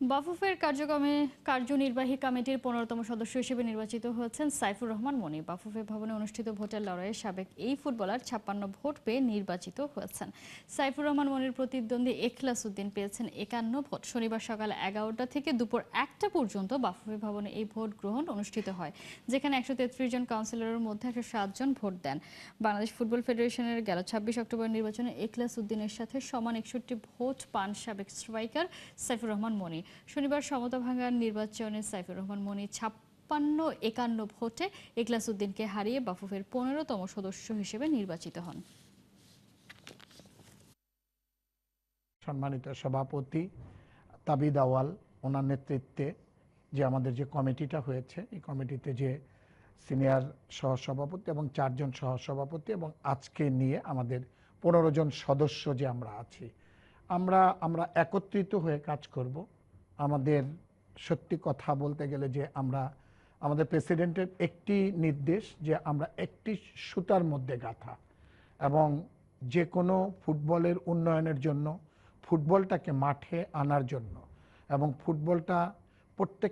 বাফুফের কার্যনির্বাহী কমিটির 15তম সদস্য হিসেবে নির্বাচিত হয়েছেন সাইফুর রহমান মনি। বাফুফে ভবনে অনুষ্ঠিত ভোটের লড়াইয়ে সাবেক এই ফুটবলার 56 ভোট পেয়ে নির্বাচিত হয়েছেন। সাইফুর রহমান মনির প্রতিদ্বন্দ্বী এখলাস উদ্দিন পেয়েছেন 51 ভোট। শনিবার সকাল 11টা থেকে দুপুর 1টা পর্যন্ত বাফুফে ভবনে এই ভোট গ্রহণ অনুষ্ঠিত হয়, যেখানে 133 জন কাউন্সিলরের মধ্যে 107 জন ভোট দেন। বাংলাদেশ ফুটবল ফেডারেশনের গেল 26 অক্টোবর নির্বাচনে এখলাস উদ্দিনের সাথে সমান 61 ভোট পান সাবেক স্ট্রাইকার সাইফুর রহমান মনি। শনিবার সমতা ভাঙার নির্বাচনে সাইফুর রহমান মনি 56-51 ভোটে এখলাস উদ্দিনকে হারিয়ে বাফুফের 15তম সদস্য হিসেবে নির্বাচিত হন। সম্মানিত সভাপতি তাবিদ আওয়াল, ওনার নেতৃত্বে যে আমাদের যে কমিটিটা হয়েছে, এই কমিটিতে যে সিনিয়র সহসভাপতি এবং 4 জন সহসভাপতি এবং আজকে নিয়ে আমাদের 15 জন সদস্য যে আমরা আছি, আমরা একত্রিত হয়ে কাজ করব। আমাদের সত্যি কথা বলতে গেলে যে আমাদের প্রেসিডেন্টের একটি নির্দেশ যে আমরা একটি সুতার মধ্যে গাঁথা, এবং যে কোনো ফুটবলের উন্নয়নের জন্য, ফুটবলটাকে মাঠে আনার জন্য এবং ফুটবলটা প্রত্যেক